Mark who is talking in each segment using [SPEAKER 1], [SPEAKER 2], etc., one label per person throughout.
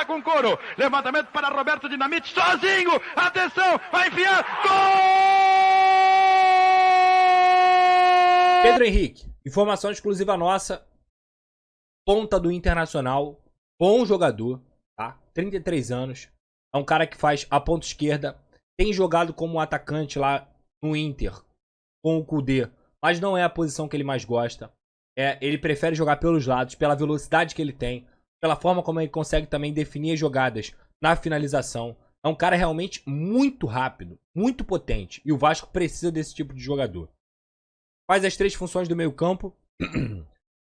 [SPEAKER 1] com couro. Levantamento para Roberto Dinamite, sozinho. Atenção, vai enfiar. Gol!
[SPEAKER 2] Pedro Henrique, informação exclusiva nossa. Ponta do Internacional, bom jogador, tá? 33 anos. É um cara que faz a ponta esquerda. Tem jogado como atacante lá no Inter, com o Kudê. Mas não é a posição que ele mais gosta. Ele prefere jogar pelos lados, pela velocidade que ele tem. Pela forma como ele consegue também definir as jogadas na finalização. É um cara realmente muito rápido, muito potente. E o Vasco precisa desse tipo de jogador. Faz as 3 funções do meio campo.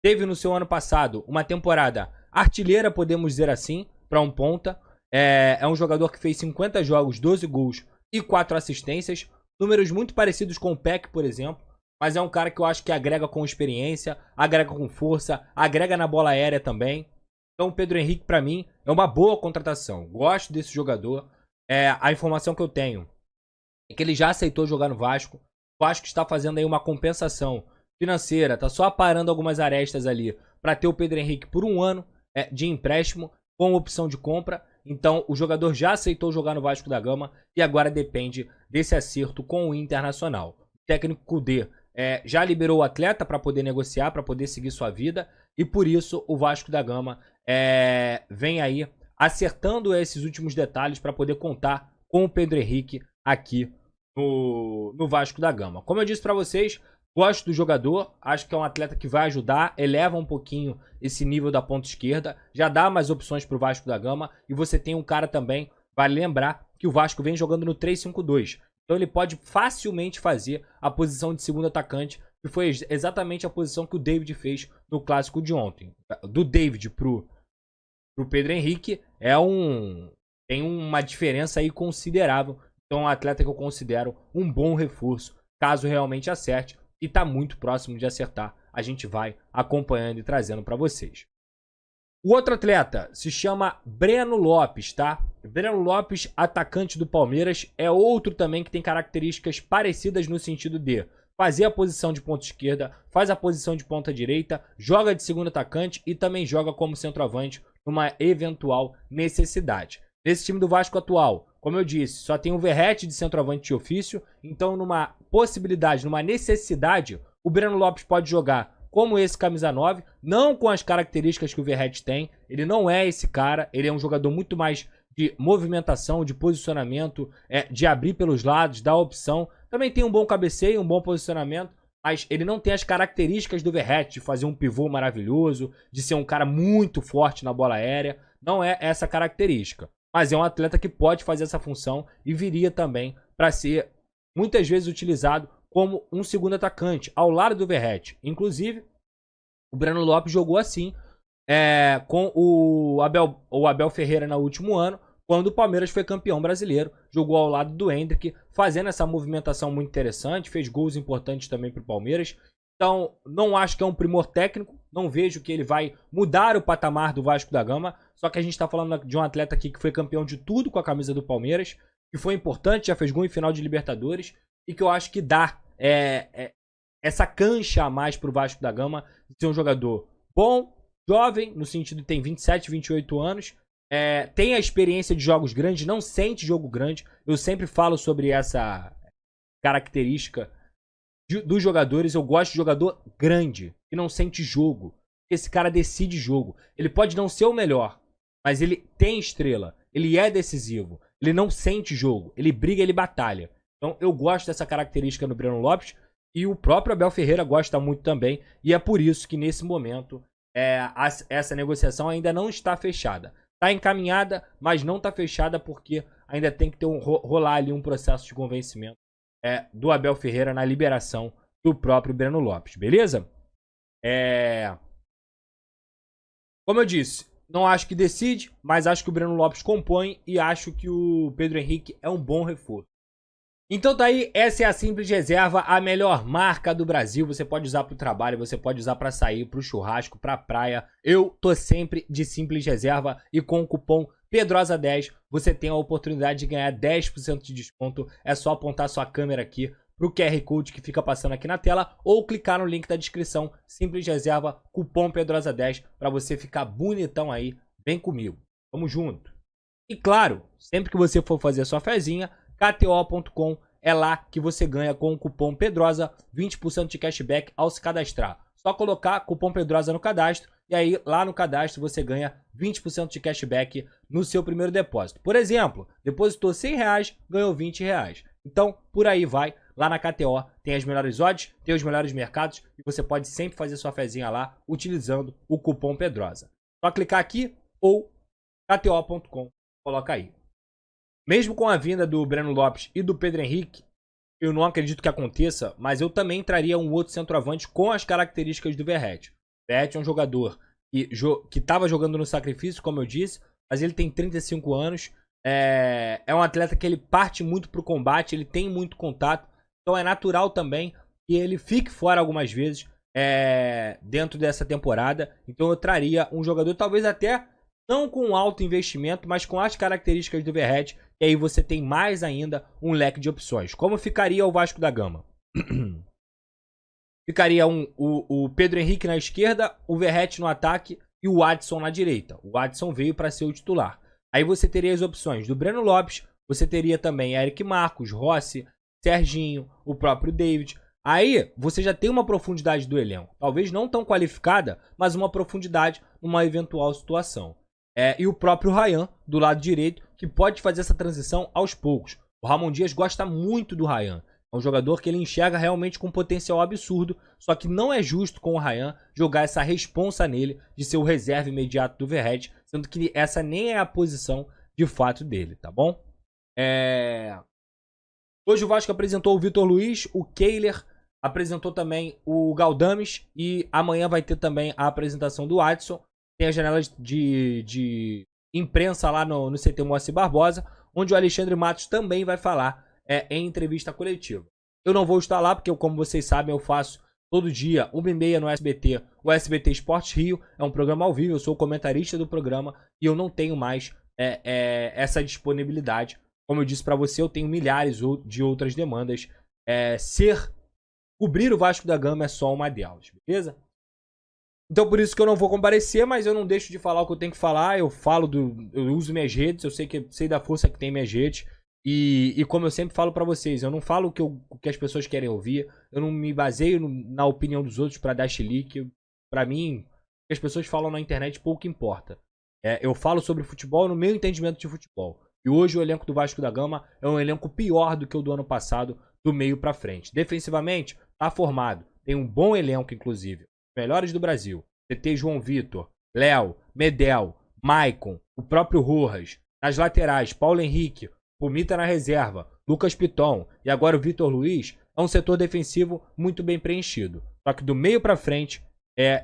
[SPEAKER 2] Teve no seu ano passado uma temporada artilheira, podemos dizer assim, para um ponta. É um jogador que fez 50 jogos, 12 gols e 4 assistências. Números muito parecidos com o Peck, por exemplo. Mas é um cara que eu acho que agrega com experiência, agrega com força, agrega na bola aérea também. Então o Pedro Henrique, para mim, é uma boa contratação. Gosto desse jogador. A informação que eu tenho é que ele já aceitou jogar no Vasco. O Vasco está fazendo aí uma compensação financeira, tá só aparando algumas arestas ali para ter o Pedro Henrique por um ano de empréstimo com opção de compra. Então o jogador já aceitou jogar no Vasco da Gama e agora depende desse acerto com o Internacional. O técnico Kudê já liberou o atleta para poder negociar, para poder seguir sua vida, e por isso o Vasco da Gama vem aí acertando esses últimos detalhes para poder contar com o Pedro Henrique aqui no Vasco da Gama. Como eu disse para vocês, gosto do jogador, acho que é um atleta que vai ajudar, eleva um pouquinho esse nível da ponta esquerda, já dá mais opções para o Vasco da Gama, e você tem um cara também, vale lembrar que o Vasco vem jogando no 3-5-2, então ele pode facilmente fazer a posição de segundo atacante, que foi exatamente a posição que o David fez no clássico de ontem. Do David pro Pedro Henrique tem uma diferença aí considerável, então é um atleta que eu considero um bom reforço, caso realmente acerte. E tá muito próximo de acertar. A gente vai acompanhando e trazendo para vocês. O outro atleta se chama Breno Lopes, tá? Breno Lopes, atacante do Palmeiras, é outro também que tem características parecidas no sentido de fazer a posição de ponta esquerda, faz a posição de ponta direita, joga de segundo atacante e também joga como centroavante numa eventual necessidade. Nesse time do Vasco atual, como eu disse, só tem o Verratti de centroavante de ofício, então numa possibilidade, numa necessidade, o Breno Lopes pode jogar como esse camisa 9, não com as características que o Verratti tem, ele não é esse cara, ele é um jogador muito mais de movimentação, de posicionamento, de abrir pelos lados, dar opção, também tem um bom cabeceio, um bom posicionamento, mas ele não tem as características do Verratti, de fazer um pivô maravilhoso, de ser um cara muito forte na bola aérea, não é essa característica. Mas é um atleta que pode fazer essa função e viria também para ser muitas vezes utilizado como um segundo atacante, ao lado do Verratti. Inclusive, o Breno Lopes jogou assim com o Abel Ferreira no último ano, quando o Palmeiras foi campeão brasileiro. Jogou ao lado do Hendrick, fazendo essa movimentação muito interessante, fez gols importantes também para o Palmeiras. Então, não acho que é um primor técnico, não vejo que ele vai mudar o patamar do Vasco da Gama, só que a gente está falando de um atleta aqui que foi campeão de tudo com a camisa do Palmeiras, que foi importante, já fez gol em final de Libertadores, e que eu acho que dá essa cancha a mais para o Vasco da Gama de ser um jogador bom, jovem, no sentido de tem 27, 28 anos, tem a experiência de jogos grandes, não sente jogo grande, eu sempre falo sobre essa característica dos jogadores. Eu gosto de jogador grande, que não sente jogo. Esse cara decide jogo. Ele pode não ser o melhor, mas ele tem estrela. Ele é decisivo. Ele não sente jogo. Ele briga, ele batalha. Então eu gosto dessa característica no Breno Lopes. E o próprio Abel Ferreira gosta muito também. E é por isso que nesse momento essa negociação ainda não está fechada. Está encaminhada, mas não está fechada porque ainda tem que rolar ali um processo de convencimento do Abel Ferreira na liberação do próprio Breno Lopes, beleza? Como eu disse, não acho que decide, mas acho que o Breno Lopes compõe e acho que o Pedro Henrique é um bom reforço. Então tá aí, essa é a Simples Reserva, a melhor marca do Brasil. Você pode usar pro trabalho, você pode usar pra sair, pro churrasco, pra praia. Eu tô sempre de Simples Reserva e com o cupom PEDROSA10 você tem a oportunidade de ganhar 10% de desconto. É só apontar sua câmera aqui pro QR Code que fica passando aqui na tela ou clicar no link da descrição, Simples Reserva, cupom PEDROSA10, pra você ficar bonitão aí. Vem comigo. Tamo junto. E claro, sempre que você for fazer a sua fezinha, KTO.com é lá que você ganha com o cupom Pedrosa 20% de cashback ao se cadastrar. Só colocar cupom Pedrosa no cadastro e aí lá no cadastro você ganha 20% de cashback no seu primeiro depósito. Por exemplo, depositou R$100, ganhou R$20. Então, por aí vai. Lá na KTO tem as melhores odds, tem os melhores mercados e você pode sempre fazer sua fezinha lá utilizando o cupom Pedrosa. Só clicar aqui ou KTO.com, coloca aí. Mesmo com a vinda do Breno Lopes e do Pedro Henrique, eu não acredito que aconteça, mas eu também traria um outro centroavante com as características do Verratti. O Verratti é um jogador que estava jogando no sacrifício, como eu disse, mas ele tem 35 anos. É um atleta que ele parte muito para o combate, ele tem muito contato, então é natural também que ele fique fora algumas vezes dentro dessa temporada. Então eu traria um jogador talvez até não com alto investimento, mas com as características do Verratti, e aí você tem mais ainda um leque de opções. Como ficaria o Vasco da Gama? Ficaria o Pedro Henrique na esquerda, o Verratti no ataque e o Adson na direita. O Adson veio para ser o titular. Aí você teria as opções do Breno Lopes, você teria também Eric Marcos, Rossi, Serginho, o próprio David. Aí você já tem uma profundidade do elenco. Talvez não tão qualificada, mas uma profundidade numa eventual situação. E o próprio Ryan, do lado direito, que pode fazer essa transição aos poucos. O Ramon Dias gosta muito do Ryan. É um jogador que ele enxerga realmente com um potencial absurdo, só que não é justo com o Ryan jogar essa responsa nele de ser o reserva imediato do Verratti, sendo que essa nem é a posição de fato dele, tá bom? Hoje o Vasco apresentou o Vitor Luiz, o Kehler, apresentou também o Galdames e amanhã vai ter também a apresentação do Adson. Tem as janelas de imprensa lá no CT Moacir Barbosa, onde o Alexandre Matos também vai falar em entrevista coletiva. Eu não vou estar lá porque, como vocês sabem, eu faço todo dia, 1h30 no SBT, o SBT Esportes Rio. É um programa ao vivo, eu sou o comentarista do programa e eu não tenho mais essa disponibilidade. Como eu disse para você, eu tenho milhares de outras demandas. Cobrir o Vasco da Gama é só uma delas, beleza? Então por isso que eu não vou comparecer, mas eu não deixo de falar o que eu tenho que falar. Eu uso minhas redes, eu sei da força que tem minhas redes. E como eu sempre falo pra vocês, eu não falo o que as pessoas querem ouvir. Eu não me baseio na opinião dos outros pra dar chilique. Pra mim, o que as pessoas falam na internet pouco importa. Eu falo sobre futebol no meu entendimento de futebol. E hoje o elenco do Vasco da Gama é um elenco pior do que o do ano passado, do meio pra frente. Defensivamente, tá formado. Tem um bom elenco, inclusive. Melhores do Brasil. CT João Vitor, Léo, Medel, Maicon, o próprio Rojas. Nas laterais, Paulo Henrique, Pumita na reserva, Lucas Piton e agora o Vitor Luiz. É um setor defensivo muito bem preenchido. Só que do meio pra frente,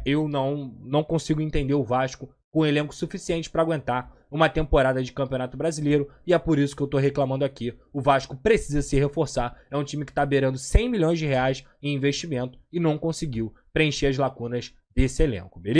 [SPEAKER 2] eu não consigo entender o Vasco com um elenco suficiente para aguentar uma temporada de Campeonato Brasileiro. E é por isso que eu tô reclamando aqui. O Vasco precisa se reforçar. É um time que tá beirando 100 milhões de reais em investimento e não conseguiu preencher as lacunas desse elenco, beleza?